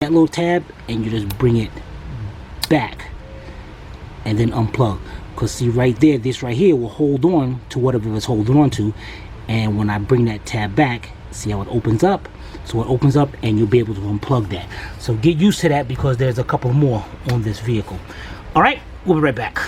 that little tab and you just bring it back and then unplug. Because see right there, this right here will hold on to whatever it's holding on to, and when I bring that tab back, see how it opens up? So it opens up and you'll be able to unplug that. So get used to that because there's a couple more on this vehicle. All right, we'll be right back.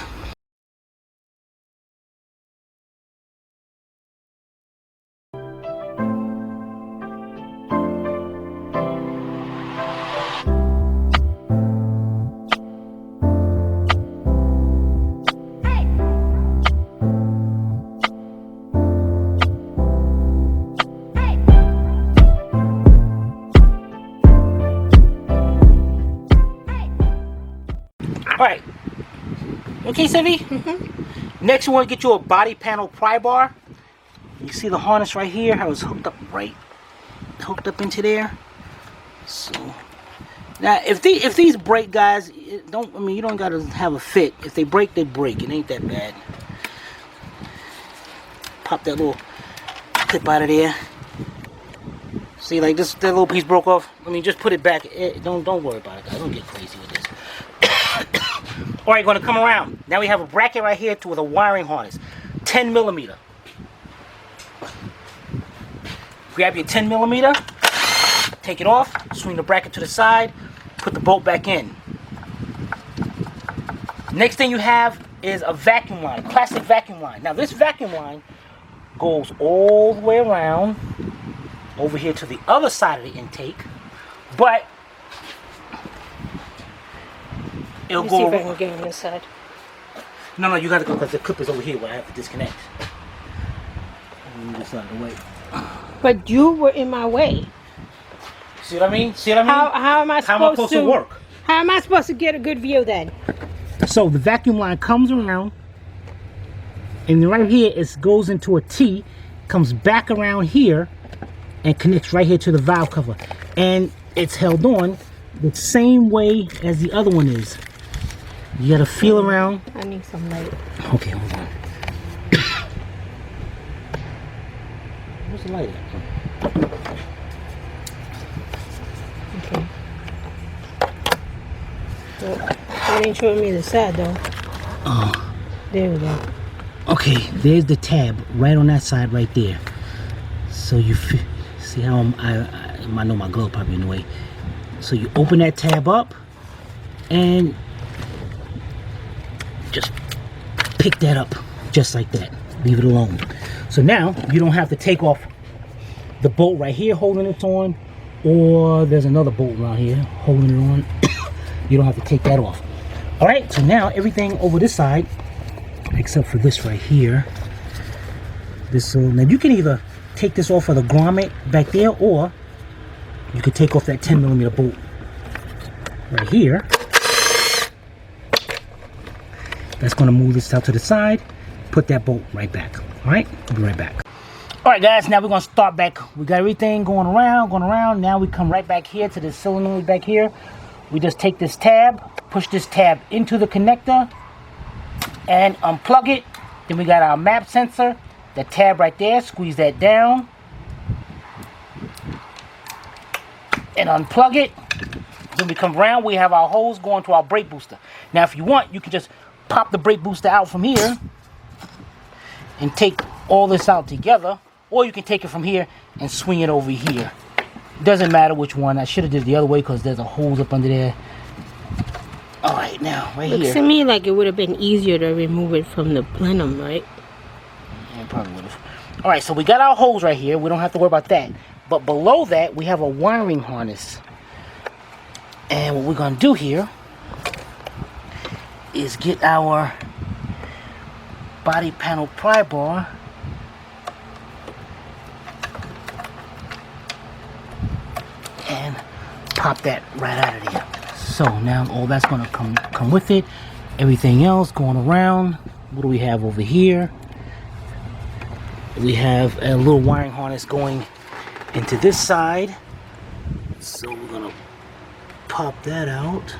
Alright, okay, Sevi? Next, you want to get you a body panel pry bar. You see the harness right here, how it's hooked up into there. So now, if these break, guys, you don't gotta have a fit. If they break, they break. It ain't that bad. Pop that little clip out of there. See, like that little piece broke off. Just put it back. Don't worry about it, guys. Don't get crazy with this. Alright, going to come around. Now we have a bracket right here with a wiring harness. 10 millimeter. Grab your 10 millimeter, take it off, swing the bracket to the side, put the bolt back in. Next thing you have is a vacuum line, classic vacuum line. Now this vacuum line goes all the way around over here to the other side of the intake, but it'll go. See if I can get on this side. No, you gotta go because the clip is over here where I have to disconnect. Move this out of the way. But you were in my way. See what I mean? See what I mean? How am I supposed to work? How am I supposed to get a good view then? So the vacuum line comes around, and right here it goes into a T, comes back around here, and connects right here to the valve cover, and it's held on the same way as the other one is. You gotta feel around. I need some light. Okay, hold on. Where's the light at? Okay. Well, it ain't showing me the side though. Oh. There we go. Okay, there's the tab right on that side right there. So you see how I might know my glove probably in the way. So you open that tab up and just pick that up just like that. Leave it alone. So now you don't have to take off the bolt right here holding it on, or there's another bolt around here holding it on. You don't have to take that off. All right, so now everything over this side, except for this right here, now you can either take this off of the grommet back there, or you could take off that 10 millimeter bolt right here. That's going to move this out to the side, put that bolt right back. All right, we'll be right back. All right, guys, now we're going to start back. We got everything going around. Now we come right back here to the solenoid back here. We just take this tab, push this tab into the connector, and unplug it. Then we got our map sensor, the tab right there, squeeze that down, and unplug it. Then we come around, we have our hose going to our brake booster. Now if you want, you can just pop the brake booster out from here and take all this out together, or you can take it from here and swing it over here. Doesn't matter which one. I should have did it the other way because there's a hose up under there. All right, now right here. Looks to me like it would have been easier to remove it from the plenum, right? Yeah, probably would have. All right, so we got our hose right here. We don't have to worry about that. But below that, we have a wiring harness. And what we're going to do here is get our body panel pry bar and pop that right out of there. So now all that's going to come with it. Everything else going around. What do we have over here? We have a little wiring harness going into this side. So we're going to pop that out.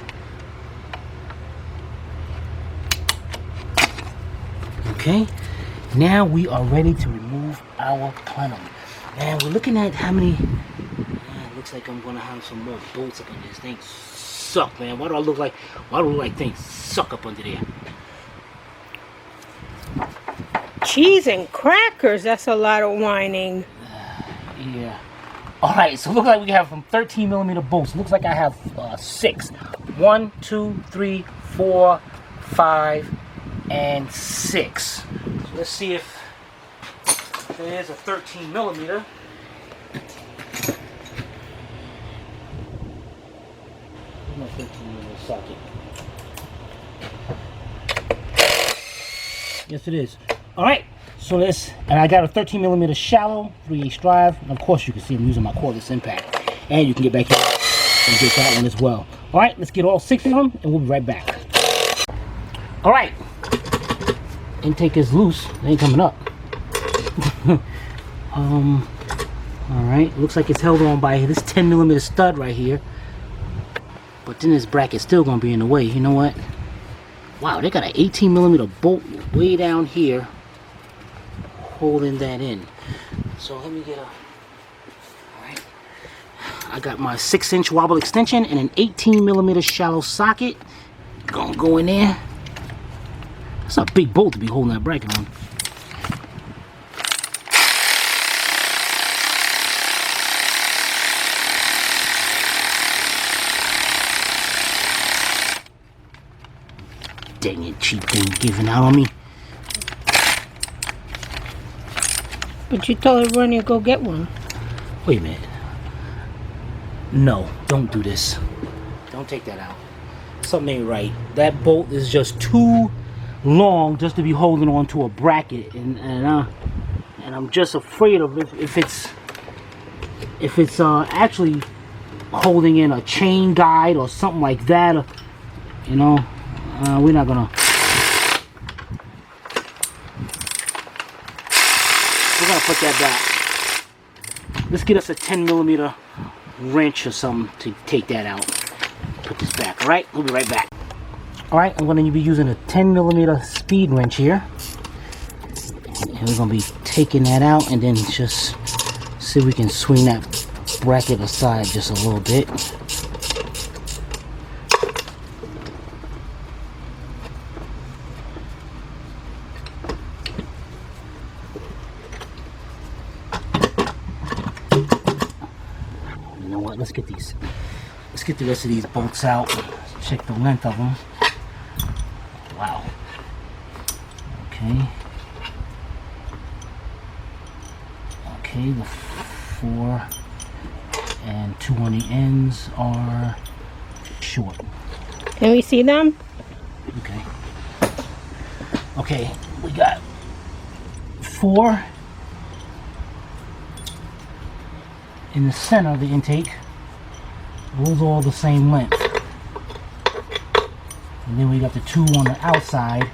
Okay, now we are ready to remove our plenum. And we're looking at how many, looks like I'm gonna have some more bolts up in this thing. Suck, man. Why do I look like things suck up under there? Cheese and crackers, that's a lot of whining. Yeah. Alright, so it looks like we have from 13mm bolts. Looks like I have 6. 1, 2, 3, 4, 5, and 6. So let's see if there's a 13mm. No 13mm socket. Yes, it is. Alright, so this, and I got a 13mm shallow 3/8 drive. And of course, you can see I'm using my cordless impact. And you can get back here and get that one as well. Alright, let's get all 6 of them and we'll be right back. Alright, intake is loose. It ain't coming up. Alright, looks like it's held on by this 10mm stud right here. But then this bracket's still gonna be in the way. You know what? Wow, they got an 18mm bolt way down here holding that in. So let me get a... Alright. I got my 6-inch wobble extension and an 18mm shallow socket. Gonna go in there. That's a big bolt to be holding that bracket on. Dang it, cheap thing giving out on me. But you told everyone to go get one. Wait a minute. No, don't do this. Don't take that out. Something ain't right. That bolt is just too long just to be holding on to a bracket, and I'm just afraid of if it's actually holding in a chain guide or something like that. You know. We're not gonna put that back. Let's get us a 10mm wrench or something to take that out. Put this back. All right, we'll be right back. All right, I'm gonna be using a 10mm speed wrench here, and we're gonna be taking that out and then just see if we can swing that bracket aside just a little bit. Let's get the rest of these bolts out. Check the length of them. Wow. Okay. Okay, the 4 and 2 on the ends are short. Can we see them? Okay. Okay, we got 4 in the center of the intake. Those are all the same length. And then we got the 2 on the outside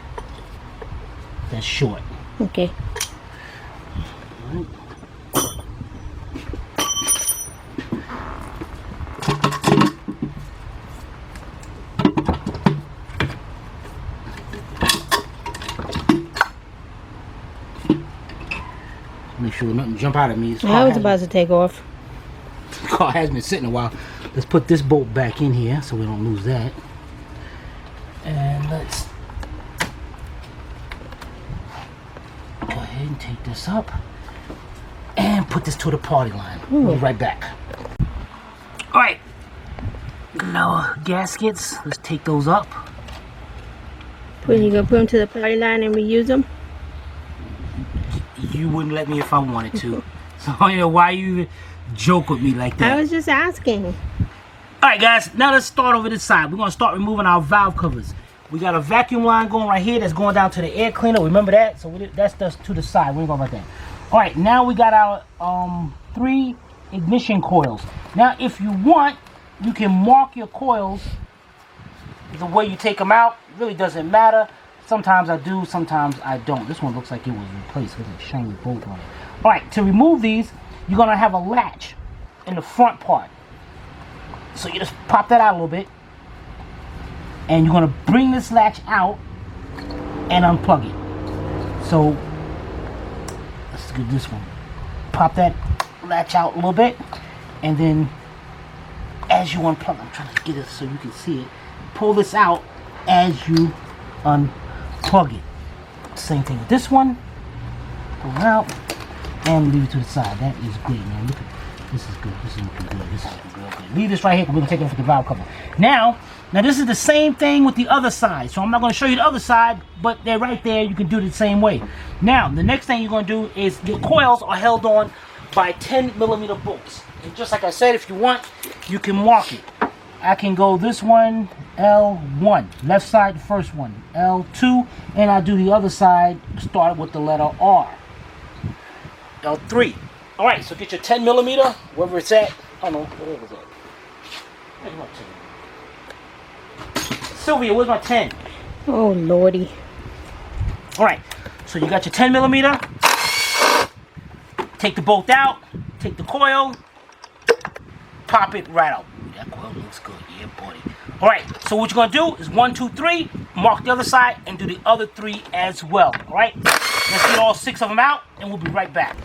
that's short. Okay. Right. Make sure nothing jump out at me. I was about to take off. The car has been sitting a while. Let's put this bolt back in here so we don't lose that. And let's go ahead and take this up and put this to the party line. We'll be right back. Alright. Now gaskets, let's take those up. When you gonna put them to the party line and reuse them? You wouldn't let me if I wanted to. So I don't know why you joke with me like that. I was just asking. Alright guys, now let's start over this side. We're going to start removing our valve covers. We got a vacuum line going right here that's going down to the air cleaner. Remember that? So that's just to the side. We ain't going about that. Alright, now we got our 3 ignition coils. Now if you want, you can mark your coils the way you take them out. It really doesn't matter. Sometimes I do, sometimes I don't. This one looks like it was replaced with a shiny bolt on it. Alright, to remove these, you're going to have a latch in the front part. So you just pop that out a little bit. And you're going to bring this latch out and unplug it. So, let's do this one. Pop that latch out a little bit. And then as you unplug. I'm trying to get it so you can see it. Pull this out as you unplug it. Same thing with this one. Pull it out and leave it to the side. That is great, man. Look at this is good. This is looking good. This is looking real good. Leave this right here. We're gonna take it off with the valve cover. Now this is the same thing with the other side. So I'm not gonna show you the other side, but they're right there. You can do it the same way. Now the next thing you're gonna do is your coils are held on by 10mm bolts. And just like I said, if you want, you can mark it. I can go this one, L1, left side, the first one, L2, and I do the other side, start with the letter R, L3. All right, so get your 10mm, wherever it's at. I don't know, whatever it's at. Where's my 10? Sylvia, where's my 10? Oh, Lordy. All right, so you got your 10mm. Take the bolt out, take the coil, pop it right out. That coil looks good, yeah, buddy. All right, so what you're gonna do is 1, 2, 3, mark the other side, and do the other 3 as well. All right, let's get all 6 of them out, and we'll be right back.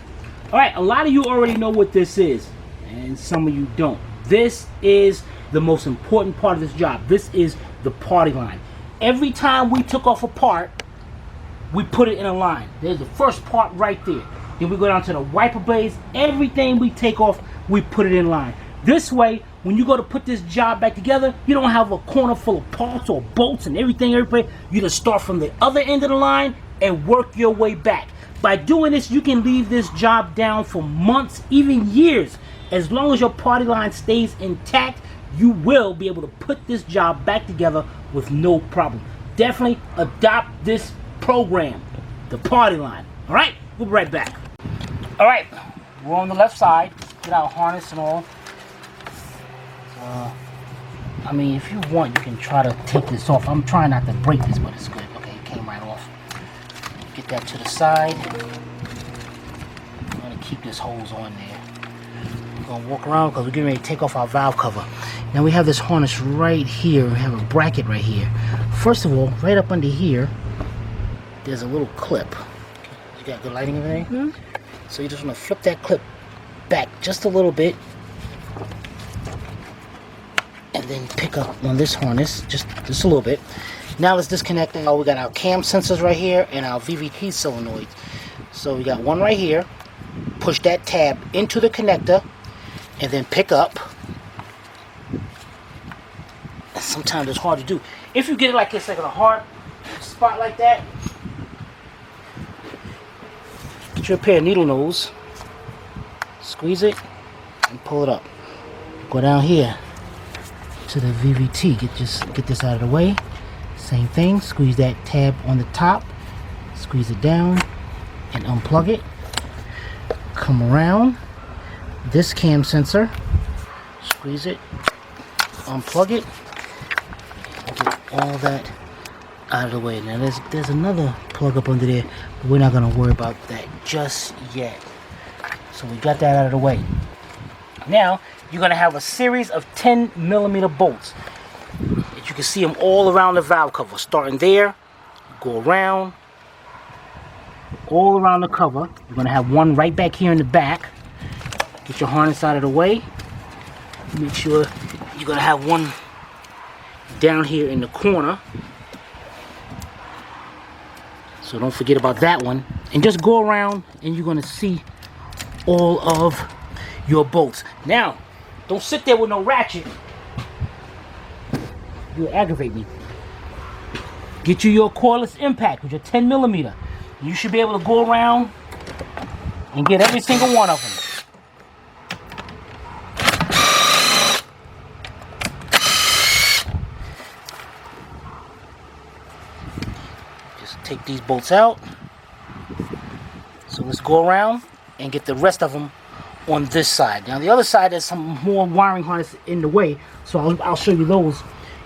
All right, a lot of you already know what this is, and some of you don't. This is the most important part of this job. This is the party line. Every time we took off a part, we put it in a line. There's the first part right there. Then we go down to the wiper blades. Everything we take off, we put it in line. This way, when you go to put this job back together, you don't have a corner full of parts or bolts and everything. You just start from the other end of the line and work your way back. By doing this, you can leave this job down for months, even years. As long as your party line stays intact, you will be able to put this job back together with no problem. Definitely adopt this program, the party line. All right, we'll be right back. All right, we're on the left side. Get our harness and all. I mean, if you want, you can try to take this off. I'm trying not to break this, but it's good. Okay, it came right off. Get that to the side. I'm gonna keep this hose on there. We're gonna walk around because we're getting ready to take off our valve cover. Now we have this harness right here. We have a bracket right here. First of all, right up under here, there's a little clip. You got good lighting and everything? Mm-hmm. So you just want to flip that clip back just a little bit, and then pick up on this harness just a little bit. Now let's disconnect. Now we got our cam sensors right here and our VVT solenoids. So we got one right here. Push that tab into the connector and then pick up. And sometimes it's hard to do. If you get it like it's like a hard spot like that, get your pair of needle nose, squeeze it, and pull it up. Go down here to the VVT. Get this out of the way. Same thing. Squeeze that tab on the top. Squeeze it down and unplug it. Come around this cam sensor. Squeeze it. Unplug it. Get all that out of the way. Now there's another plug up under there, but we're not going to worry about that just yet. So we got that out of the way. Now you're going to have a series of 10mm bolts. You can see them all around the valve cover. Starting there, go around, all around the cover. You're going to have one right back here in the back. Get your harness out of the way. Make sure you're going to have one down here in the corner. So don't forget about that one. And just go around and you're going to see all of your bolts. Now, don't sit there with no ratchet. You'll aggravate me. Get you your cordless impact with your 10mm. You should be able to go around and get every single one of them. Just take these bolts out. So let's go around and get the rest of them on this side. Now the other side, there's some more wiring harness in the way, so I'll show you those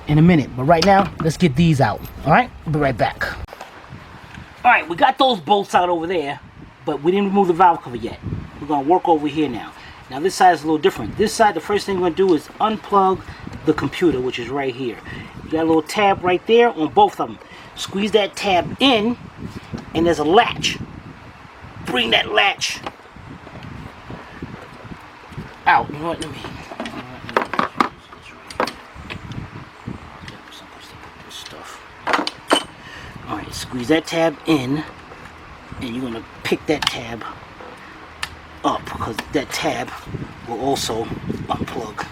in a minute. But right now, let's get these out. All right, we'll be right back. All right, we got those bolts out over there, but we didn't remove the valve cover yet. We're gonna work over here now. Now this side is a little different. This side, the first thing we're gonna do is unplug the computer, which is right here. You got a little tab right there on both of them. Squeeze that tab in, and there's a latch. Bring that latch out. You know what? Let me squeeze that tab in, and you're gonna pick that tab up, because that tab will also unplug.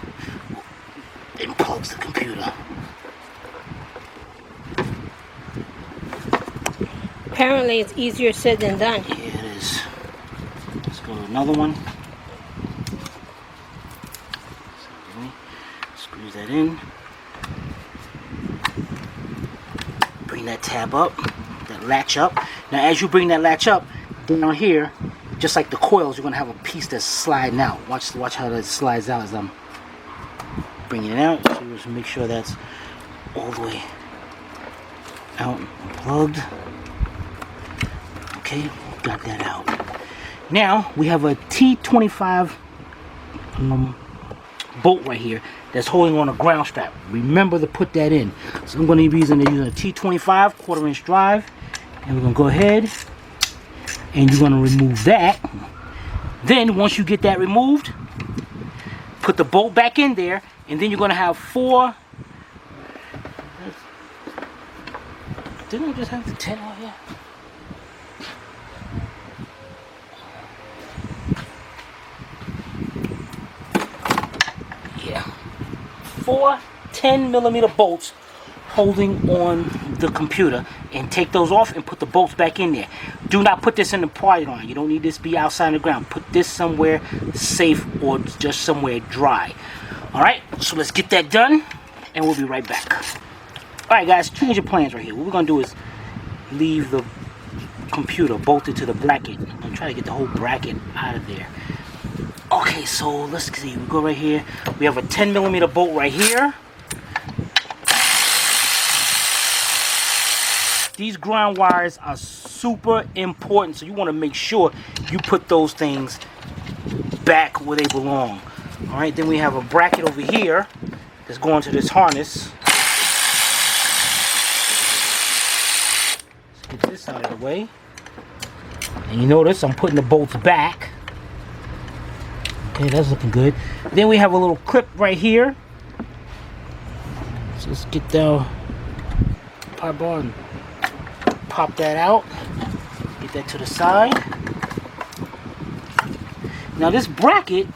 It plugs the computer. Apparently it's easier said than done. Yeah, it is. Let's go to another one. Squeeze that in. Bring that tab up, that latch up. Now as you bring that latch up, down here, just like the coils, you're gonna have a piece that's sliding out. Watch how that slides out as I'm bringing it out. So just make sure that's all the way out and plugged. Okay, got that out. Now we have a T25 bolt right here that's holding on a ground strap. Remember to put that in. So I'm going to be using a T25 quarter-inch drive, and we're going to go ahead and you're going to remove that. Then once you get that removed, put the bolt back in there, and then you're going to have 4. Didn't I just have the 10 on here? Yeah, 4 10mm bolts holding on the computer, and take those off and put the bolts back in there. Do not put this in the party line. You don't need this to be outside the ground. Put this somewhere safe or just somewhere dry. Alright, so let's get that done and we'll be right back. Alright guys, change of plans right here. What we're going to do is leave the computer bolted to the bracket. I'm trying to get the whole bracket out of there. Okay, so let's see. We go right here. We have a 10mm bolt right here. These ground wires are super important, so you want to make sure you put those things back where they belong. All right, then we have a bracket over here that's going to this harness. Let's get this out of the way. And you notice I'm putting the bolts back. Okay, that's looking good. Then we have a little clip right here. So let's get the power bar and pop that out. Get that to the side. Now this bracket,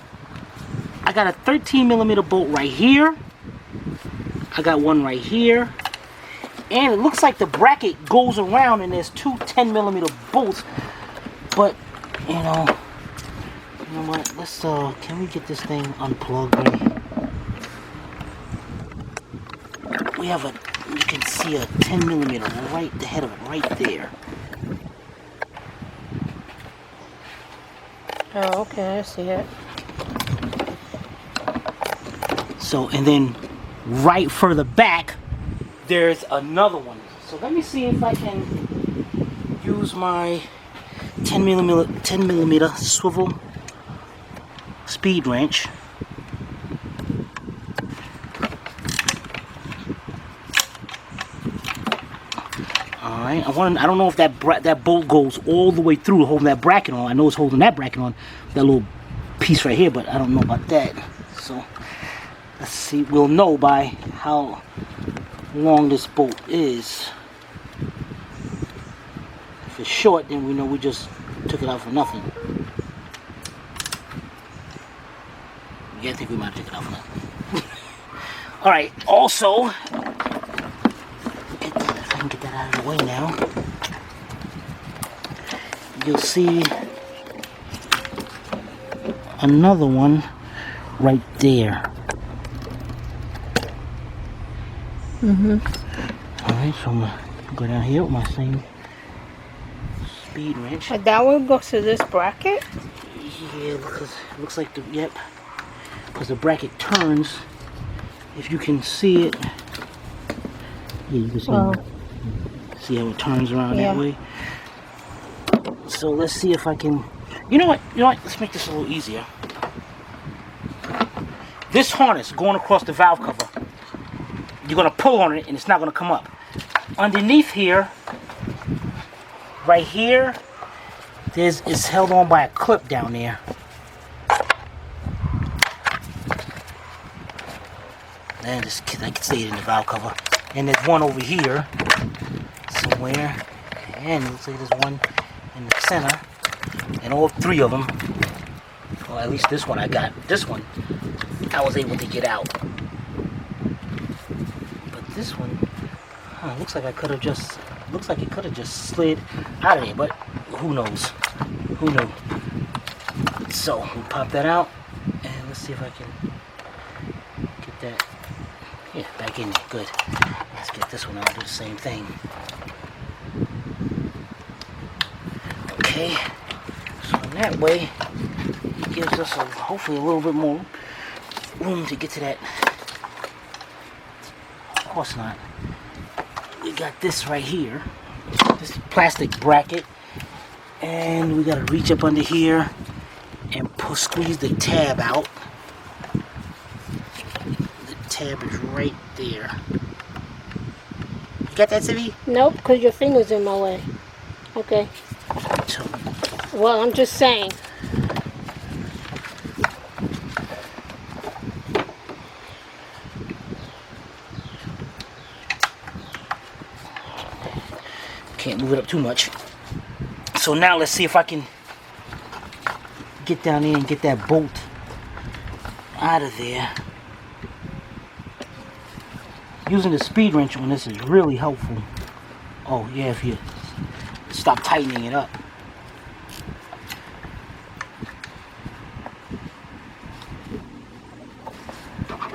I got a 13mm bolt right here. I got one right here. And it looks like the bracket goes around and there's 2 10mm bolts. But, you know what, let's, can we get this thing unplugged right here? We have a, you can see a 10mm right, the head of it right there. Oh, okay, I see it. So, and then right further back, there's another one. So let me see if I can use my 10mm swivel speed wrench. Alright, I don't know if that bolt goes all the way through holding that bracket on. I know it's holding that bracket on, that little piece right here, but I don't know about that. So let's see, we'll know by how long this bolt is. If it's short, then we know we just took it out for nothing. Yeah, I think we might have taken it out for nothing. Alright, also, if I can get that out of the way now, you'll see another one right there. Alright, so I'm going to go down here with my same speed wrench. But that one goes to this bracket? Yeah, because it looks like the, yep, because the bracket turns. If you can see it, yeah, you can see how it turns around that way. So let's see if I can, you know what, let's make this a little easier. This harness going across the valve cover, you're going to pull on it and it's not going to come up. Underneath here, right here, it's held on by a clip down there. And I can see it in the valve cover. And there's one over here somewhere. And it looks like there's one in the center. And all three of them, well, at least this one I got. This one, I was able to get out. But this one, looks like it could have just slid out of there. But who knows? Who knew? So we'll pop that out, and let's see if I can get that. Yeah, back in there. Good. Let's get this one out. Do the same thing. Okay. So in that way, it gives us hopefully a little bit more room to get to that. Of course not. We got this right here, this plastic bracket, and we gotta reach up under here and squeeze the tab out. The tab is right there. You got that, Sivi? Nope, because your finger's in my way. Okay. So, Well, I'm just saying. can't move it up too much. So now let's see if I can get down there and get that bolt out of there. Using the speed wrench on this is really helpful. Oh yeah, if you stop tightening it up.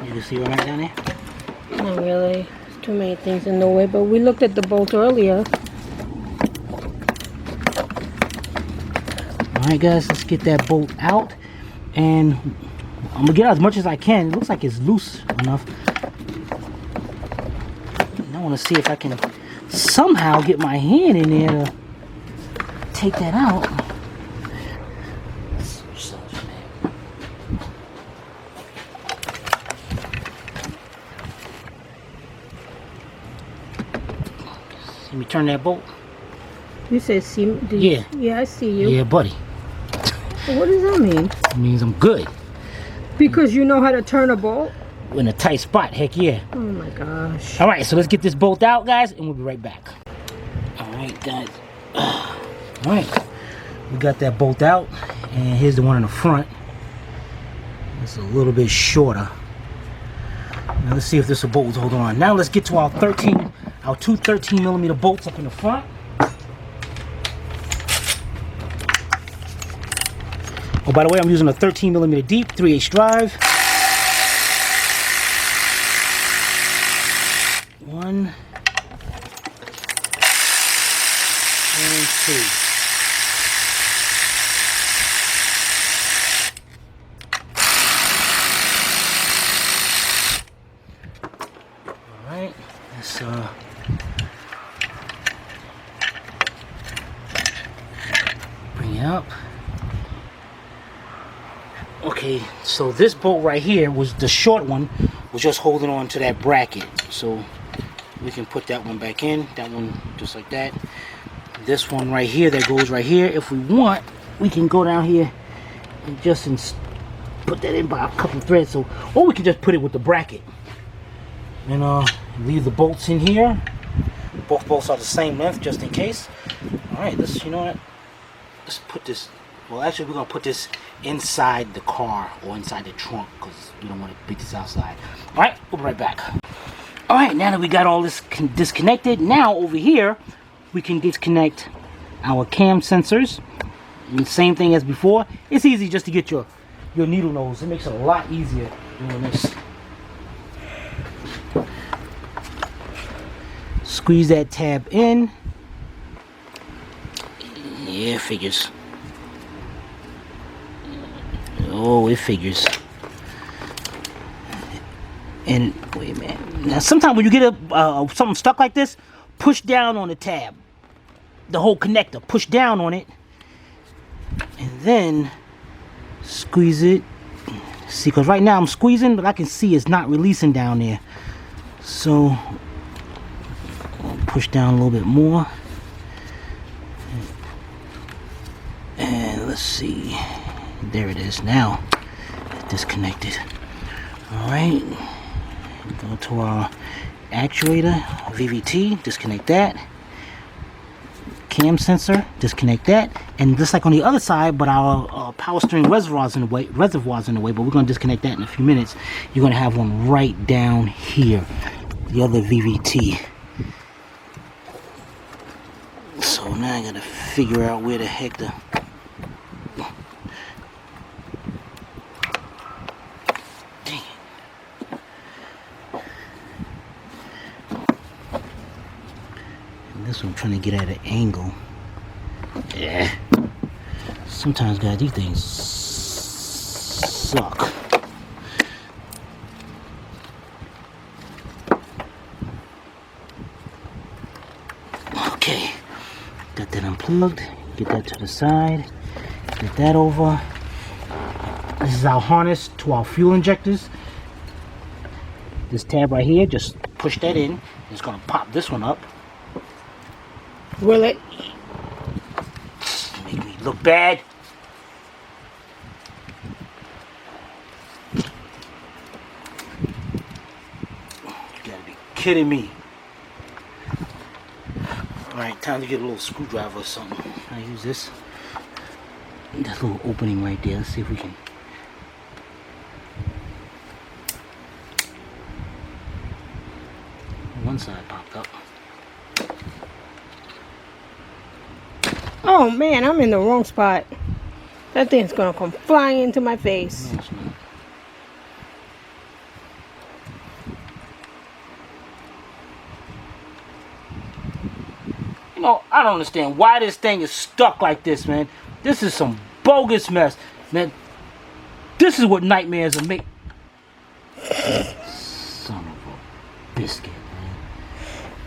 You can see right down there? Not really. There's too many things in the way, but we looked at the bolt earlier. Alright guys, let's get that bolt out, and I'm gonna get out as much as I can. It looks like it's loose enough. I want to see if I can somehow get my hand in there to take that out. See me turn that bolt? You said see? Yeah. Yeah, I see you. Yeah, buddy. What does that mean? It means I'm good. Because you know how to turn a bolt? In a tight spot, heck yeah. Oh my gosh. Alright, so let's get this bolt out, guys, and we'll be right back. Alright, guys. Alright. We got that bolt out, and here's the one in the front. It's a little bit shorter. Now let's see if this bolt will hold on. Now let's get to our two 13mm bolts up in the front. Oh, by the way, I'm using a 13mm deep 3/8 drive. 1 and 2. All right, let's bring it up. Okay, so this bolt right here was the short one, was just holding on to that bracket. So we can put that one back in, that one just like that. This one right here that goes right here, if we want, we can go down here and just put that in by a couple threads. So, or we can just put it with the bracket and leave the bolts in here. Both bolts are the same length, just in case. All right, let's, you know what? Let's put this. Well, actually, we're gonna put this inside the car or inside the trunk because we don't want to beat this outside. All right, we'll be right back. All right, now that we got all this disconnected, now over here we can disconnect our cam sensors. And same thing as before. It's easy just to get your needle nose. It makes it a lot easier doing this. Squeeze that tab in. Yeah, it figures. Oh, it figures. And wait a minute. Now, sometimes when you get something stuck like this, push down on the tab, the whole connector. Push down on it, and then squeeze it. See, because right now I'm squeezing, but I can see it's not releasing down there. So I'll push down a little bit more, and let's see. There it is now. Disconnected. Alright. Go to our actuator, VVT, disconnect that. cam sensor, disconnect that, and just like on the other side, but our power steering reservoirs in the way, but we're going to disconnect that in a few minutes. You're going to have one right down here, the other VVT. So now I got to figure out where the heck the... Dang it. And this one I'm trying to get at an angle. Yeah. Sometimes, guys, these things suck. Okay. Got that unplugged. Get that to the side. Get that over. This is our harness to our fuel injectors. This tab right here, just push that in. It's going to pop this one up. Will it? Make me look bad. You gotta be kidding me. Alright, time to get a little screwdriver or something. I use this. That little opening right there. Let's see if we can. One side popped up. Oh man, I'm in the wrong spot. That thing's gonna come flying into my face. No, it's not. You know, I don't understand why this thing is stuck like this, man. This is some bogus mess. Man, this is what nightmares are make. Son of a biscuit,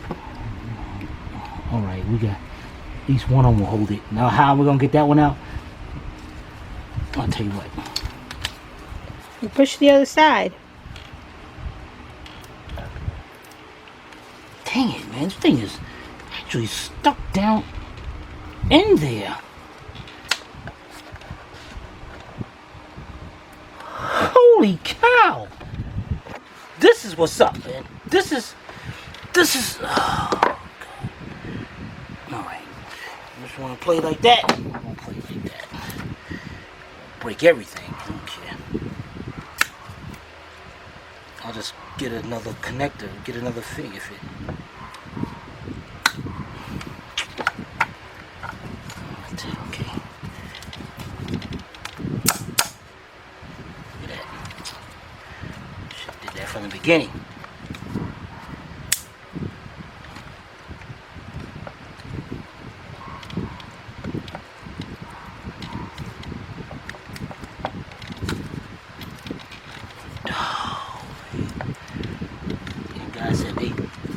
man. Alright, we got at least one of them will hold it. Now how are we gonna get that one out? I'll tell you what. You push the other side. Dang it, man. This thing is actually stuck down in there. Holy cow. This is what's up, man. This is oh, God. Alright. Just want to play like that. I'm gonna play like that. Break everything. I don't care. I'll just get another connector, get another fitting if it. Okay. Look at that. Should did that from the beginning.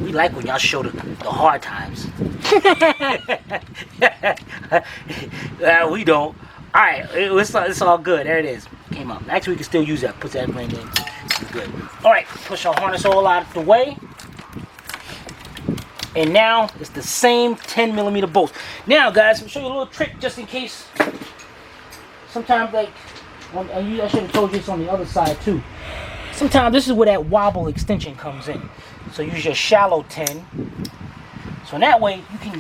We like when y'all show the hard times. We don't. Alright, it's all good. There it is. Came up. Actually, we can still use that. Put that brand in. Good. Alright, push our harness all out of the way. And now it's the same 10mm bolts. Now, guys, I'm showing you a little trick just in case. Sometimes, like, I should have told you this on the other side too. Sometimes this is where that wobble extension comes in. So use your shallow 10. So in that way you can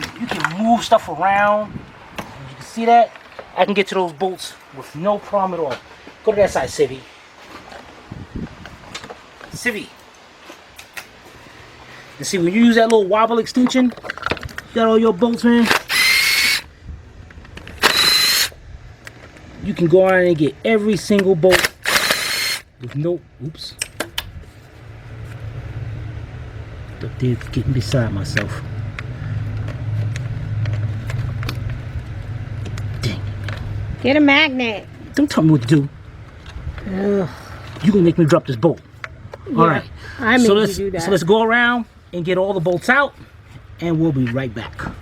move stuff around. You can see that. I can get to those bolts with no problem at all. Go to that side, Civvy. Civvy. And see, when you use that little wobble extension, you got all your bolts, man. You can go around and get every single bolt with no, oops. Up there getting beside myself. Dang. Get a magnet. Don't tell me what to do. You're gonna make me drop this bolt. Yeah, Alright. I made you do that. So let's go around and get all the bolts out, and we'll be right back.